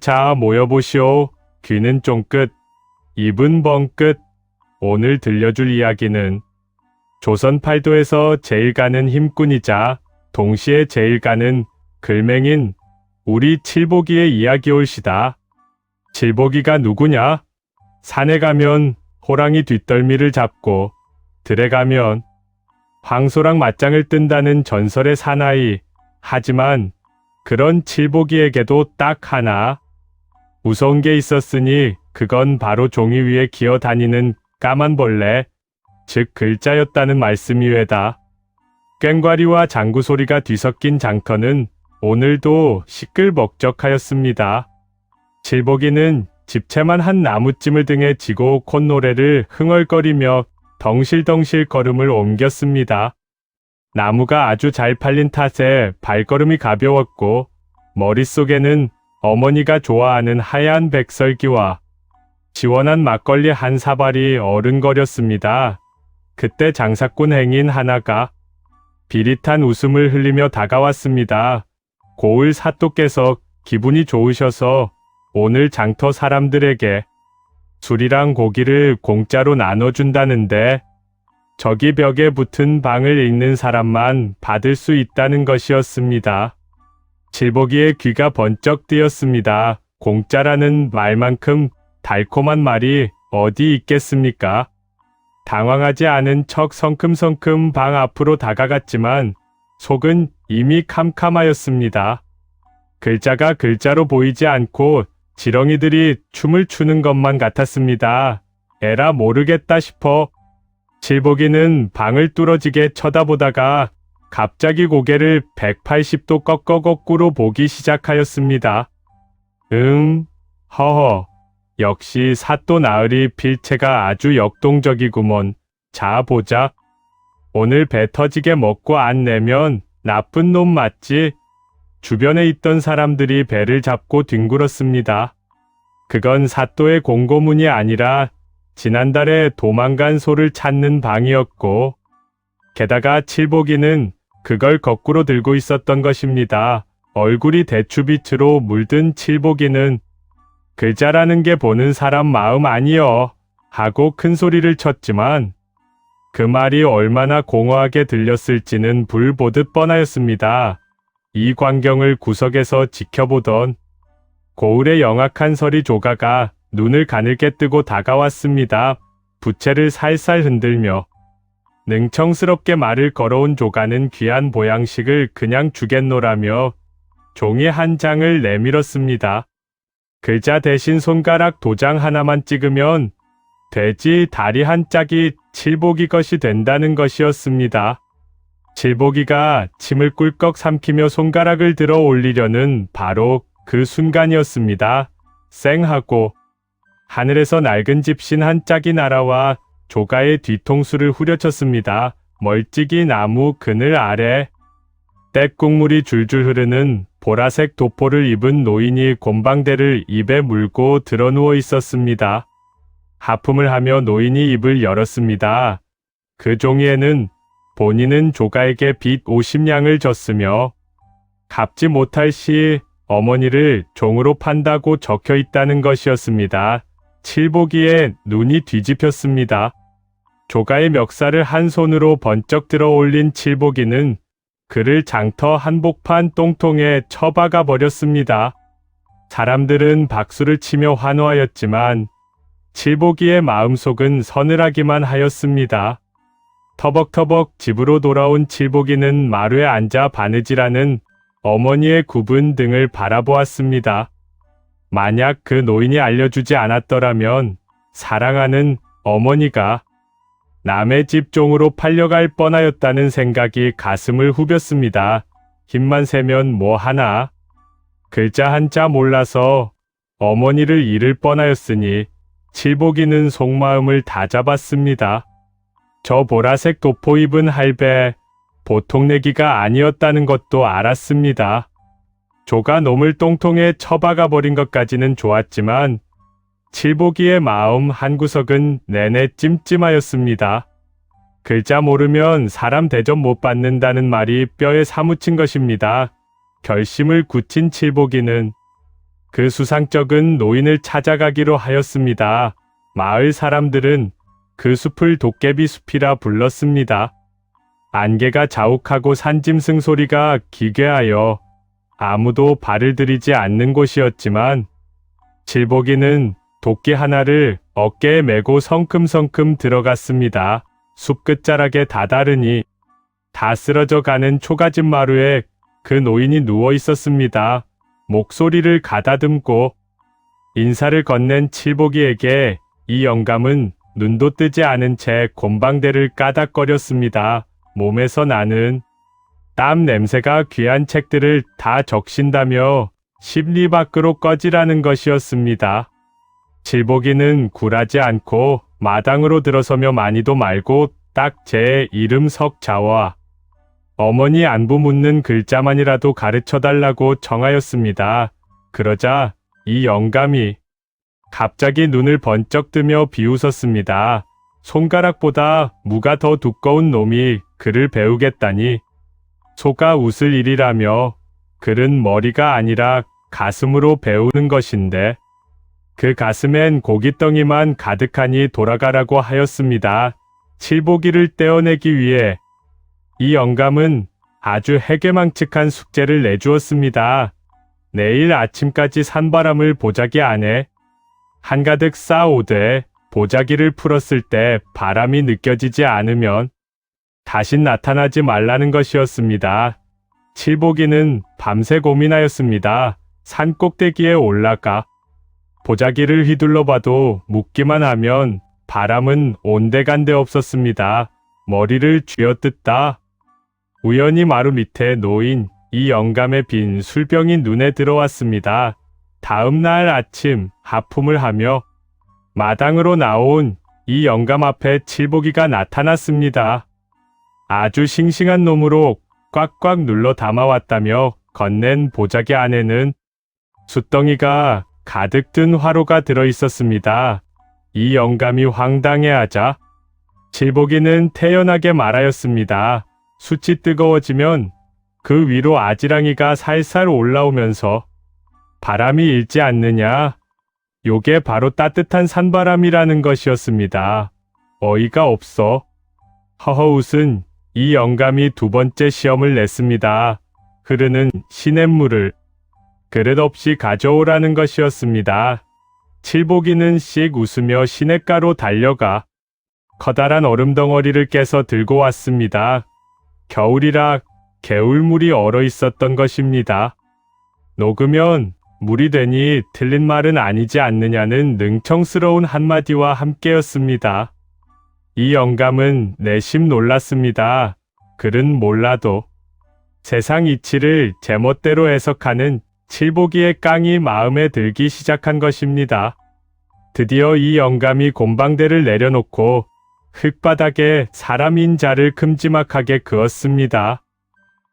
자, 모여보시오. 귀는 쫑긋, 입은 벙긋. 오늘 들려줄 이야기는 조선 팔도에서 제일 가는 힘꾼이자 동시에 제일 가는 글맹인 우리 칠보기의 이야기올시다. 칠보기가 누구냐? 산에 가면 호랑이 뒷덜미를 잡고 들에 가면 황소랑 맞짱을 뜬다는 전설의 사나이. 하지만 그런 칠보기에게도 딱 하나 무서운 게 있었으니 그건 바로 종이 위에 기어다니는 까만 벌레, 즉 글자였다는 말씀이외다. 꽹과리와 장구 소리가 뒤섞인 장터는 오늘도 시끌벅적하였습니다. 칠보기는 집채만 한 나무찜을 등에 지고 콧노래를 흥얼거리며 덩실덩실 걸음을 옮겼습니다. 나무가 아주 잘 팔린 탓에 발걸음이 가벼웠고 머릿속에는 어머니가 좋아하는 하얀 백설기와 시원한 막걸리 한 사발이 어른거렸습니다. 그때 장사꾼 행인 하나가 비릿한 웃음을 흘리며 다가왔습니다. 고을 사또께서 기분이 좋으셔서 오늘 장터 사람들에게 술이랑 고기를 공짜로 나눠준다는데 저기 벽에 붙은 방을 읽는 사람만 받을 수 있다는 것이었습니다. 칠보기의 귀가 번쩍 뜨였습니다. 공짜라는 말만큼 달콤한 말이 어디 있겠습니까? 당황하지 않은 척 성큼성큼 방 앞으로 다가갔지만 속은 이미 캄캄하였습니다. 글자가 글자로 보이지 않고 지렁이들이 춤을 추는 것만 같았습니다. 에라 모르겠다 싶어 칠보기는 방을 뚫어지게 쳐다보다가 갑자기 고개를 180도 꺾어 거꾸로 보기 시작하였습니다. 허허. 역시 사또 나으리 필체가 아주 역동적이구먼. 자 보자. 오늘 배 터지게 먹고 안 내면 나쁜 놈 맞지? 주변에 있던 사람들이 배를 잡고 뒹굴었습니다. 그건 사또의 공고문이 아니라 지난달에 도망간 소를 찾는 방이었고 게다가 칠보기는 그걸 거꾸로 들고 있었던 것입니다. 얼굴이 대추빛으로 물든 칠보기는 글자라는 게 보는 사람 마음 아니여 하고 큰 소리를 쳤지만 그 말이 얼마나 공허하게 들렸을지는 불 보듯 뻔하였습니다. 이 광경을 구석에서 지켜보던 고을의 영악한 서리 조가가 눈을 가늘게 뜨고 다가왔습니다. 부채를 살살 흔들며 능청스럽게 말을 걸어온 조가는 귀한 보양식을 그냥 주겠노라며 종이 한 장을 내밀었습니다. 글자 대신 손가락 도장 하나만 찍으면 돼지 다리 한 짝이 칠보기 것이 된다는 것이었습니다. 칠보기가 침을 꿀꺽 삼키며 손가락을 들어 올리려는 바로 그 순간이었습니다. 쌩하고 하늘에서 낡은 집신 한 짝이 날아와 조가의 뒤통수를 후려쳤습니다. 멀찍이 나무 그늘 아래 땔국물이 줄줄 흐르는 보라색 도포를 입은 노인이 곰방대를 입에 물고 드러누워 있었습니다. 하품을 하며 노인이 입을 열었습니다. 그 종이에는 본인은 조가에게 빚 50냥을 졌으며 갚지 못할 시 어머니를 종으로 판다고 적혀 있다는 것이었습니다. 칠보기의 눈이 뒤집혔습니다. 조가의 멱살을 한 손으로 번쩍 들어 올린 칠보기는 그를 장터 한복판 똥통에 처박아 버렸습니다. 사람들은 박수를 치며 환호하였지만 칠보기의 마음속은 서늘하기만 하였습니다. 터벅터벅 집으로 돌아온 칠보기는 마루에 앉아 바느질하는 어머니의 굽은 등을 바라보았습니다. 만약 그 노인이 알려주지 않았더라면 사랑하는 어머니가 남의 집 종으로 팔려갈 뻔하였다는 생각이 가슴을 후볐습니다. 힘만 세면 뭐 하나. 글자 한자 몰라서 어머니를 잃을 뻔하였으니 칠보기는 속마음을 다잡았습니다. 저 보라색 도포 입은 할배 보통 내기가 아니었다는 것도 알았습니다. 조가 놈을 똥통에 처박아 버린 것까지는 좋았지만 칠보기의 마음 한구석은 내내 찜찜하였습니다. 글자 모르면 사람 대접 못 받는다는 말이 뼈에 사무친 것입니다. 결심을 굳힌 칠보기는 그 수상쩍은 노인을 찾아가기로 하였습니다. 마을 사람들은 그 숲을 도깨비 숲이라 불렀습니다. 안개가 자욱하고 산짐승 소리가 기괴하여 아무도 발을 들이지 않는 곳이었지만 칠복이는 도끼 하나를 어깨에 메고 성큼성큼 들어갔습니다. 숲 끝자락에 다다르니 다 쓰러져 가는 초가집 마루에 그 노인이 누워 있었습니다. 목소리를 가다듬고 인사를 건넨 칠복이에게 이 영감은 눈도 뜨지 않은 채 곰방대를 까닥거렸습니다. 몸에서 나는 땀 냄새가 귀한 책들을 다 적신다며 십리 밖으로 꺼지라는 것이었습니다. 칠복이는 굴하지 않고 마당으로 들어서며 많이도 말고 딱 제 이름 석자와 어머니 안부 묻는 글자만이라도 가르쳐달라고 청하였습니다. 그러자 이 영감이 갑자기 눈을 번쩍 뜨며 비웃었습니다. 손가락보다 무가 더 두꺼운 놈이 글을 배우겠다니 소가 웃을 일이라며 글은 머리가 아니라 가슴으로 배우는 것인데 그 가슴엔 고깃덩이만 가득하니 돌아가라고 하였습니다. 칠복이를 떼어내기 위해 이 영감은 아주 해괴망측한 숙제를 내주었습니다. 내일 아침까지 산바람을 보자기 안에 한가득 쌓아오되 보자기를 풀었을 때 바람이 느껴지지 않으면 다시 나타나지 말라는 것이었습니다. 칠복이는 밤새 고민하였습니다. 산 꼭대기에 올라가 보자기를 휘둘러 봐도 묻기만 하면 바람은 온데간데 없었습니다. 머리를 쥐어뜯다 우연히 마루 밑에 놓인 이 영감의 빈 술병이 눈에 들어왔습니다. 다음 날 아침 하품을 하며 마당으로 나온 이 영감 앞에 칠복이가 나타났습니다. 아주 싱싱한 놈으로 꽉꽉 눌러 담아왔다며 건넨 보자기 안에는 숫덩이가 가득 든 화로가 들어있었습니다. 이 영감이 황당해하자 칠복이는 태연하게 말하였습니다. 숯이 뜨거워지면 그 위로 아지랑이가 살살 올라오면서 바람이 일지 않느냐. 요게 바로 따뜻한 산바람이라는 것이었습니다. 어이가 없어. 허허웃은 이 영감이 두 번째 시험을 냈습니다. 흐르는 시냇물을 그릇 없이 가져오라는 것이었습니다. 칠복이는 씩 웃으며 시냇가로 달려가 커다란 얼음 덩어리를 깨서 들고 왔습니다. 겨울이라 개울물이 얼어 있었던 것입니다. 녹으면 물이 되니 틀린 말은 아니지 않느냐는 능청스러운 한마디와 함께였습니다. 이 영감은 내심 놀랐습니다. 글은 몰라도 세상 이치를 제멋대로 해석하는 칠복이의 깡이 마음에 들기 시작한 것입니다. 드디어 이 영감이 곰방대를 내려놓고 흙바닥에 사람인 자를 큼지막하게 그었습니다.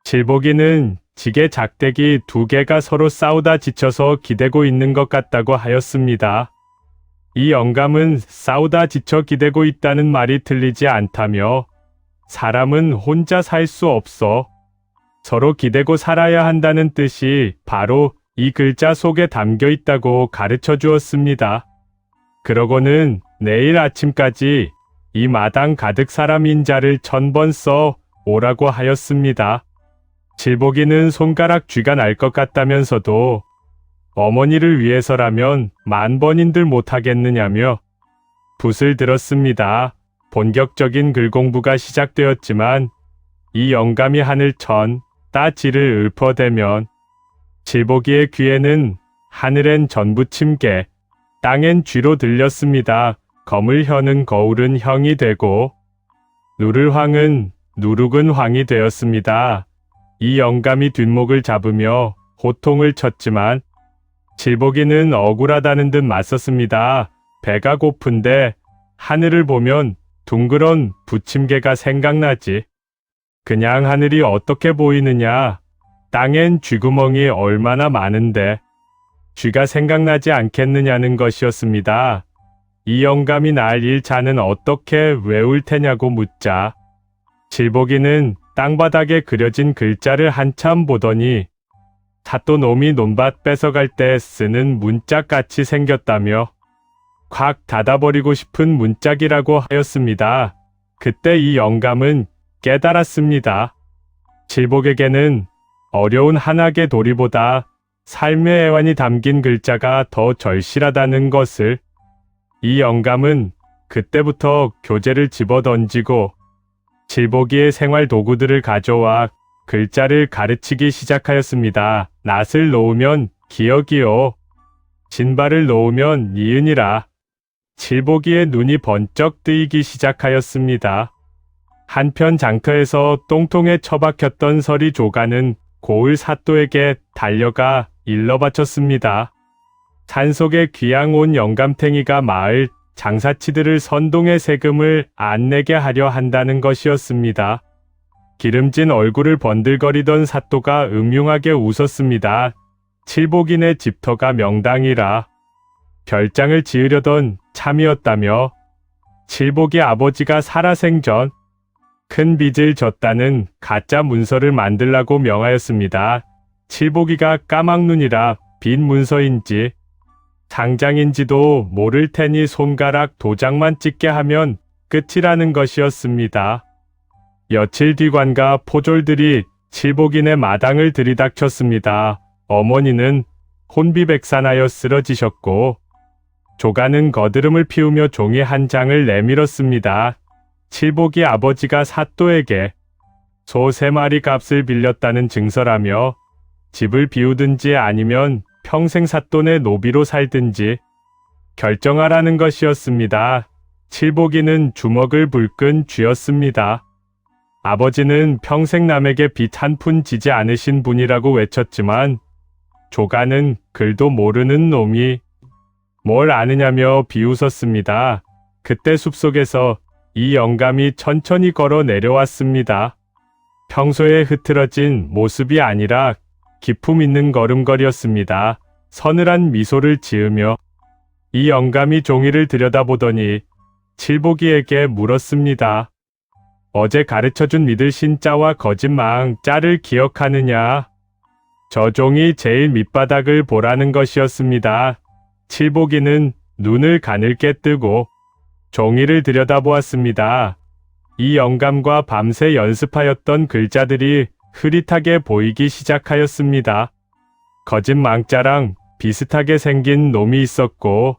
칠복이는 지게 작대기 두 개가 서로 싸우다 지쳐서 기대고 있는 것 같다고 하였습니다. 이 영감은 싸우다 지쳐 기대고 있다는 말이 틀리지 않다며 사람은 혼자 살 수 없어 서로 기대고 살아야 한다는 뜻이 바로 이 글자 속에 담겨 있다고 가르쳐 주었습니다. 그러고는 내일 아침까지 이 마당 가득 사람인 자를 1000번 써 오라고 하였습니다. 칠복이는 손가락 쥐가 날 것 같다면서도 어머니를 위해서라면 10,000번인들 못하겠느냐며 붓을 들었습니다. 본격적인 글 공부가 시작되었지만 이 영감이 하늘 천 따지를 읊어대면 칠복이의 귀에는 하늘엔 전부침개, 땅엔 쥐로 들렸습니다. 검을 혀는 거울은 형이 되고 누를 황은 누룩은 황이 되었습니다. 이 영감이 뒷목을 잡으며 호통을 쳤지만 칠복이는 억울하다는 듯 맞섰습니다. 배가 고픈데 하늘을 보면 둥그런 부침개가 생각나지. 그냥 하늘이 어떻게 보이느냐. 땅엔 쥐구멍이 얼마나 많은데 쥐가 생각나지 않겠느냐는 것이었습니다. 이 영감이 날 일자는 어떻게 외울 테냐고 묻자 칠복이는 땅바닥에 그려진 글자를 한참 보더니 사또 놈이 논밭 뺏어갈 때 쓰는 문짝같이 생겼다며 콱 닫아버리고 싶은 문짝이라고 하였습니다. 그때 이 영감은 깨달았습니다. 칠복에게는 어려운 한학의 도리보다 삶의 애환이 담긴 글자가 더 절실하다는 것을. 이 영감은 그때부터 교재를 집어던지고 칠복이의 생활 도구들을 가져와 글자를 가르치기 시작하였습니다. 낫을 놓으면 기억이요, 진발을 놓으면 니은이라. 칠복이의 눈이 번쩍 뜨이기 시작하였습니다. 한편 장터에서 똥통에 처박혔던 서리 조가는 고을 사또에게 달려가 일러 바쳤습니다. 산속에 귀양 온 영감탱이가 마을 장사치들을 선동해 세금을 안 내게 하려 한다는 것이었습니다. 기름진 얼굴을 번들거리던 사또가 음흉하게 웃었습니다. 칠복인의 집터가 명당이라 별장을 지으려던 참이었다며 칠복이 아버지가 살아생전 큰 빚을 졌다는 가짜 문서를 만들라고 명하였습니다. 칠복이가 까막눈이라 빈 문서인지 상장인지도 모를 테니 손가락 도장만 찍게 하면 끝이라는 것이었습니다. 며칠 뒤 관가 포졸들이 칠복인의 마당을 들이닥쳤습니다. 어머니는 혼비백산하여 쓰러지셨고 조가는 거드름을 피우며 종이 한 장을 내밀었습니다. 칠복이 아버지가 사또에게 소 3마리 값을 빌렸다는 증서라며 집을 비우든지 아니면 평생 사돈의 노비로 살든지 결정하라는 것이었습니다. 칠복이는 주먹을 불끈 쥐었습니다. 아버지는 평생 남에게 빚 한 푼 지지 않으신 분이라고 외쳤지만 조가는 글도 모르는 놈이 뭘 아느냐며 비웃었습니다. 그때 숲속에서 이 영감이 천천히 걸어 내려왔습니다. 평소에 흐트러진 모습이 아니라 기품 있는 걸음걸이였습니다. 서늘한 미소를 지으며 이 영감이 종이를 들여다보더니 칠복이에게 물었습니다. 어제 가르쳐준 믿을 신자와 거짓망 자를 기억하느냐? 저 종이 제일 밑바닥을 보라는 것이었습니다. 칠복이는 눈을 가늘게 뜨고 종이를 들여다보았습니다. 이 영감과 밤새 연습하였던 글자들이 흐릿하게 보이기 시작하였습니다. 거짓망자랑 비슷하게 생긴 놈이 있었고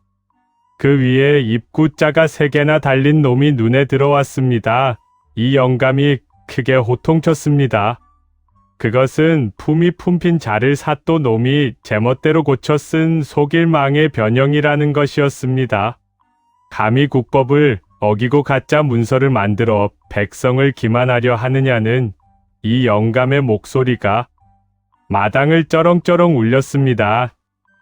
그 위에 입구자가 3개나 달린 놈이 눈에 들어왔습니다. 이 영감이 크게 호통쳤습니다. 그것은 품이 품핀 자를 사또 놈이 제멋대로 고쳐 쓴 속일망의 변형이라는 것이었습니다. 감히 국법을 어기고 가짜 문서를 만들어 백성을 기만하려 하느냐는 이 영감의 목소리가 마당을 쩌렁쩌렁 울렸습니다.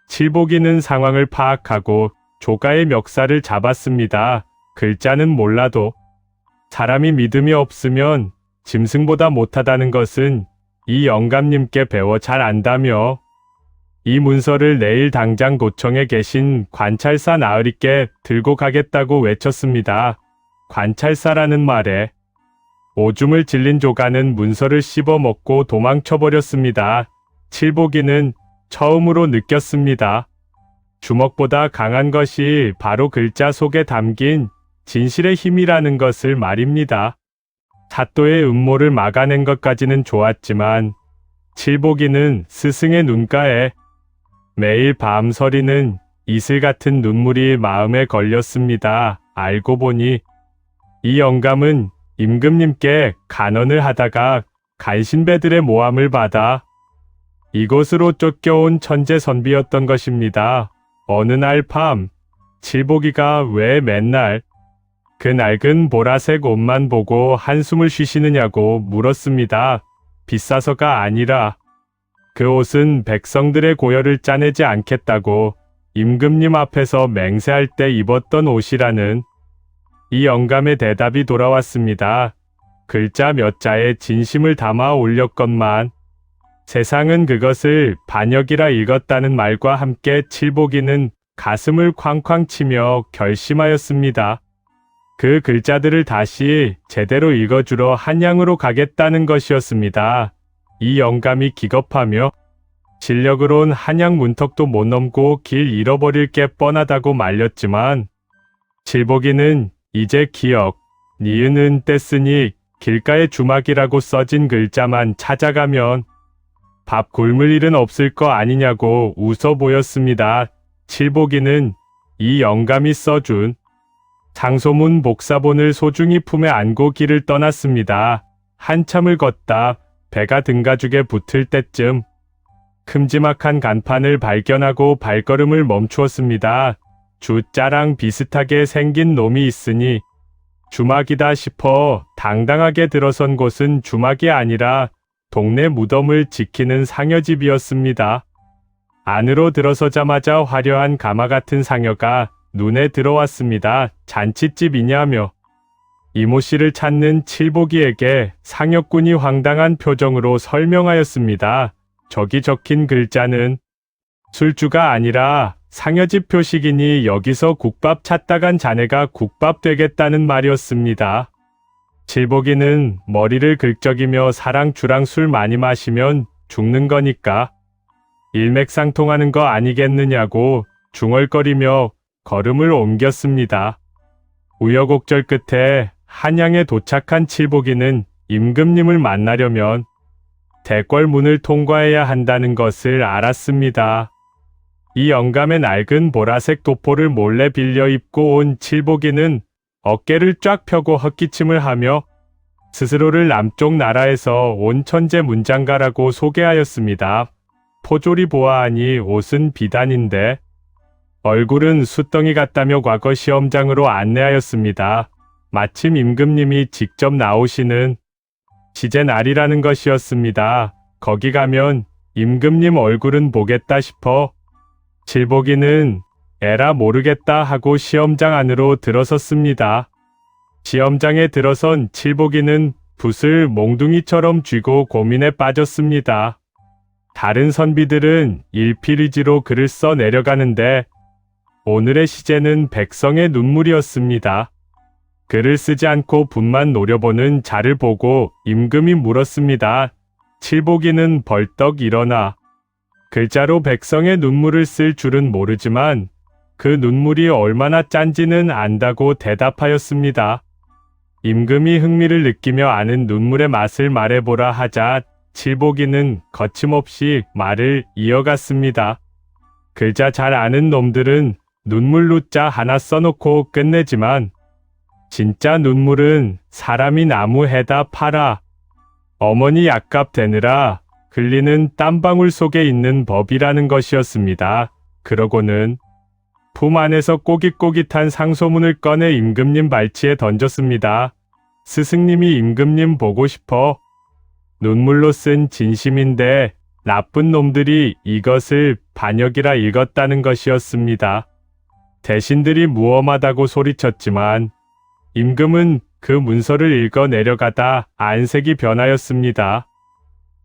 칠복이는 상황을 파악하고 조가의 멱살을 잡았습니다. 글자는 몰라도 사람이 믿음이 없으면 짐승보다 못하다는 것은 이 영감님께 배워 잘 안다며 이 문서를 내일 당장 도청에 계신 관찰사 나으리께 들고 가겠다고 외쳤습니다. 관찰사라는 말에 오줌을 질린 조가는 문서를 씹어먹고 도망쳐버렸습니다. 칠복이는 처음으로 느꼈습니다. 주먹보다 강한 것이 바로 글자 속에 담긴 진실의 힘이라는 것을 말입니다. 사또의 음모를 막아낸 것까지는 좋았지만 칠복이는 스승의 눈가에 매일 밤 서리는 이슬 같은 눈물이 마음에 걸렸습니다. 알고 보니 이 영감은 임금님께 간언을 하다가 간신배들의 모함을 받아 이곳으로 쫓겨온 천재 선비였던 것입니다. 어느 날 밤 칠복이가 왜 맨날 그 낡은 보라색 옷만 보고 한숨을 쉬시느냐고 물었습니다. 비싸서가 아니라 그 옷은 백성들의 고열을 짜내지 않겠다고 임금님 앞에서 맹세할 때 입었던 옷이라는 이 영감의 대답이 돌아왔습니다. 글자 몇 자에 진심을 담아 올렸건만 세상은 그것을 반역이라 읽었다는 말과 함께 칠복이는 가슴을 쾅쾅 치며 결심하였습니다. 그 글자들을 다시 제대로 읽어주러 한양으로 가겠다는 것이었습니다. 이 영감이 기겁하며 실력으론 한양 문턱도 못 넘고 길 잃어버릴 게 뻔하다고 말렸지만 칠복이는 이제 기억, 니은은 뗐으니 길가에 주막이라고 써진 글자만 찾아가면 밥 굶을 일은 없을 거 아니냐고 웃어 보였습니다. 칠복이는 이 영감이 써준 상소문 복사본을 소중히 품에 안고 길을 떠났습니다. 한참을 걷다 배가 등가죽에 붙을 때쯤 큼지막한 간판을 발견하고 발걸음을 멈추었습니다. 주자랑 비슷하게 생긴 놈이 있으니 주막이다 싶어 당당하게 들어선 곳은 주막이 아니라 동네 무덤을 지키는 상여집이었습니다. 안으로 들어서자마자 화려한 가마 같은 상여가 눈에 들어왔습니다. 잔칫집이냐며 이모 씨를 찾는 칠복이에게 상여꾼이 황당한 표정으로 설명하였습니다. 저기 적힌 글자는 술주가 아니라 상여집 표식이니 여기서 국밥 찾다간 자네가 국밥 되겠다는 말이었습니다. 칠복이는 머리를 긁적이며 사랑 주랑 술 많이 마시면 죽는 거니까 일맥상통하는 거 아니겠느냐고 중얼거리며 걸음을 옮겼습니다. 우여곡절 끝에 한양에 도착한 칠복이는 임금님을 만나려면 대궐문을 통과해야 한다는 것을 알았습니다. 이 영감의 낡은 보라색 도포를 몰래 빌려 입고 온 칠복이는 어깨를 쫙 펴고 헛기침을 하며 스스로를 남쪽 나라에서 온 천재 문장가라고 소개하였습니다. 포졸이 보아하니 옷은 비단인데 얼굴은 숫덩이 같다며 과거 시험장으로 안내하였습니다. 마침 임금님이 직접 나오시는 시제 날이라는 것이었습니다. 거기 가면 임금님 얼굴은 보겠다 싶어 칠복이는 에라 모르겠다 하고 시험장 안으로 들어섰습니다. 시험장에 들어선 칠복이는 붓을 몽둥이처럼 쥐고 고민에 빠졌습니다. 다른 선비들은 일필의지로 글을 써 내려가는데 오늘의 시제는 백성의 눈물이었습니다. 글을 쓰지 않고 붓만 노려보는 자를 보고 임금이 물었습니다. 칠복이는 벌떡 일어나 글자로 백성의 눈물을 쓸 줄은 모르지만 그 눈물이 얼마나 짠지는 안다고 대답하였습니다. 임금이 흥미를 느끼며 아는 눈물의 맛을 말해보라 하자 칠복이는 거침없이 말을 이어갔습니다. 글자 잘 아는 놈들은 눈물로 자 하나 써놓고 끝내지만 진짜 눈물은 사람이 나무해다 팔아 어머니 약값 되느라 흘리는 땀방울 속에 있는 법이라는 것이었습니다. 그러고는 품 안에서 꼬깃꼬깃한 상소문을 꺼내 임금님 발치에 던졌습니다. 스승님이 임금님 보고 싶어 눈물로 쓴 진심인데 나쁜 놈들이 이것을 반역이라 읽었다는 것이었습니다. 대신들이 무엄하다고 소리쳤지만 임금은 그 문서를 읽어 내려가다 안색이 변하였습니다.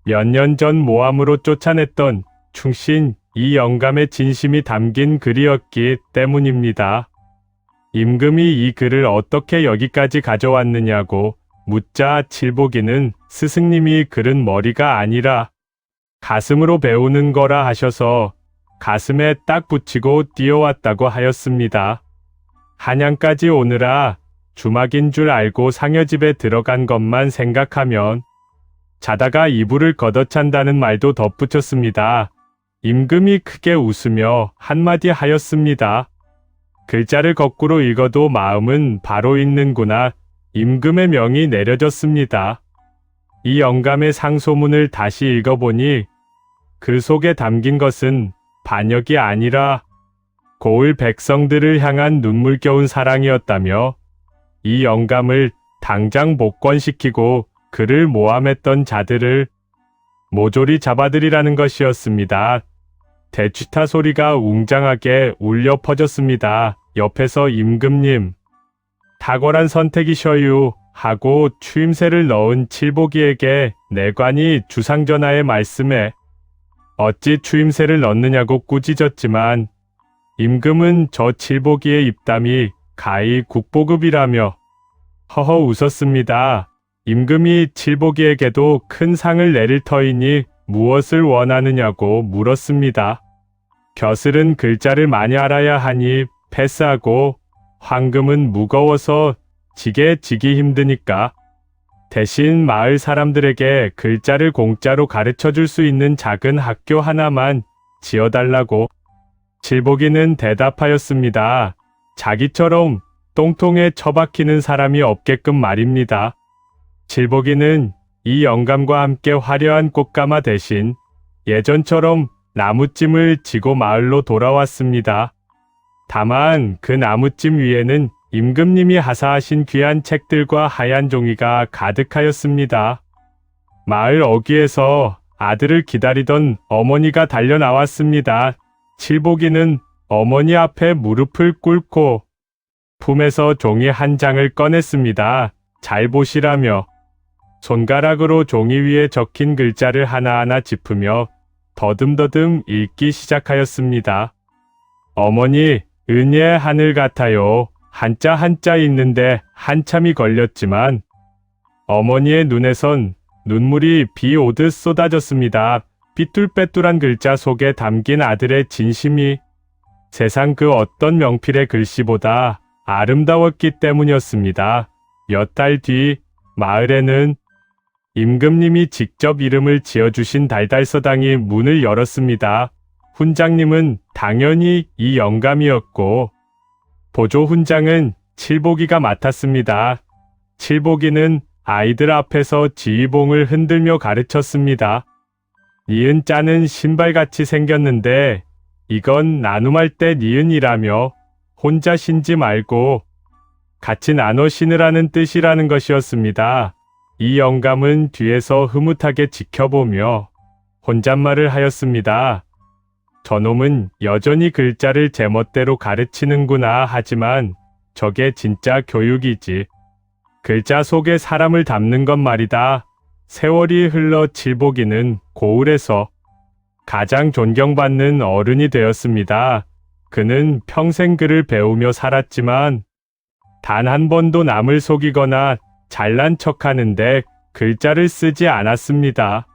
몇 년 전 모함으로 쫓아냈던 충신 이 영감의 진심이 담긴 글이었기 때문입니다. 임금이 이 글을 어떻게 여기까지 가져왔느냐고 묻자 칠복이는 스승님이 글은 머리가 아니라 가슴으로 배우는 거라 하셔서 가슴에 딱 붙이고 뛰어왔다고 하였습니다. 한양까지 오느라 주막인 줄 알고 상여집에 들어간 것만 생각하면 자다가 이불을 걷어찬다는 말도 덧붙였습니다. 임금이 크게 웃으며 한마디 하였습니다. 글자를 거꾸로 읽어도 마음은 바로 읽는구나. 임금의 명이 내려졌습니다. 이 영감의 상소문을 다시 읽어보니 그 속에 담긴 것은 반역이 아니라 고을 백성들을 향한 눈물겨운 사랑이었다며 이 영감을 당장 복권시키고 그를 모함했던 자들을 모조리 잡아들이라는 것이었습니다. 대취타 소리가 웅장하게 울려 퍼졌습니다. 옆에서 임금님, 탁월한 선택이셔유 하고 추임새를 넣은 칠복이에게 내관이 주상전하의 말씀에 어찌 추임새를 넣느냐고 꾸짖었지만 임금은 저 칠복이의 입담이 가히 국보급이라며 허허 웃었습니다. 임금이 칠복이에게도 큰 상을 내릴 터이니 무엇을 원하느냐고 물었습니다. 벼슬은 글자를 많이 알아야 하니 패스하고 황금은 무거워서 지게 지기 힘드니까 대신 마을 사람들에게 글자를 공짜로 가르쳐 줄 수 있는 작은 학교 하나만 지어달라고. 칠복이는 대답하였습니다. 자기처럼 똥통에 처박히는 사람이 없게끔 말입니다. 칠복이는 이 영감과 함께 화려한 꽃가마 대신 예전처럼 나무찜을 지고 마을로 돌아왔습니다. 다만 그 나무찜 위에는 임금님이 하사하신 귀한 책들과 하얀 종이가 가득하였습니다. 마을 어귀에서 아들을 기다리던 어머니가 달려 나왔습니다. 칠복이는 어머니 앞에 무릎을 꿇고 품에서 종이 한 장을 꺼냈습니다. 잘 보시라며 손가락으로 종이 위에 적힌 글자를 하나하나 짚으며 더듬더듬 읽기 시작하였습니다. 어머니, 은혜의 하늘 같아요. 한자 한자 읽는데 한참이 걸렸지만 어머니의 눈에선 눈물이 비 오듯 쏟아졌습니다. 삐뚤빼뚤한 글자 속에 담긴 아들의 진심이 세상 그 어떤 명필의 글씨보다 아름다웠기 때문이었습니다. 몇 달 뒤 마을에는 임금님이 직접 이름을 지어주신 달달서당이 문을 열었습니다. 훈장님은 당연히 이 영감이었고 보조 훈장은 칠복이가 맡았습니다. 칠복이는 아이들 앞에서 지휘봉을 흔들며 가르쳤습니다. 니은 자는 신발같이 생겼는데 이건 나눔할 때 니은이라며 혼자 신지 말고 같이 나눠 신으라는 뜻이라는 것이었습니다. 이 영감은 뒤에서 흐뭇하게 지켜보며 혼잣말을 하였습니다. 저놈은 여전히 글자를 제멋대로 가르치는구나. 하지만 저게 진짜 교육이지. 글자 속에 사람을 담는 것 말이다. 세월이 흘러 칠복이는 고을에서 가장 존경받는 어른이 되었습니다. 그는 평생 글을 배우며 살았지만 단 한 번도 남을 속이거나 잘난 척하는데 글자를 쓰지 않았습니다.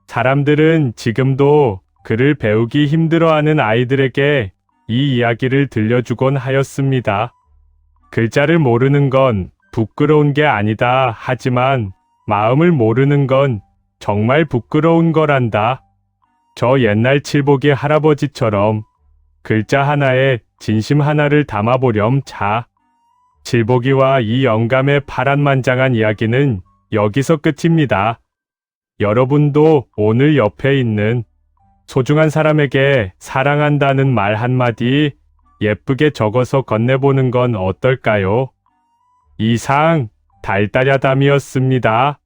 사람들은 지금도 글을 배우기 힘들어하는 아이들에게 이 이야기를 들려주곤 하였습니다. 글자를 모르는 건 부끄러운 게 아니다. 하지만 마음을 모르는 건 정말 부끄러운 거란다. 저 옛날 칠복이 할아버지처럼 글자 하나에 진심 하나를 담아보렴. 자, 칠복이와 이 영감의 파란만장한 이야기는 여기서 끝입니다. 여러분도 오늘 옆에 있는 소중한 사람에게 사랑한다는 말 한마디 예쁘게 적어서 건네보는 건 어떨까요? 이상 달달야담이었습니다.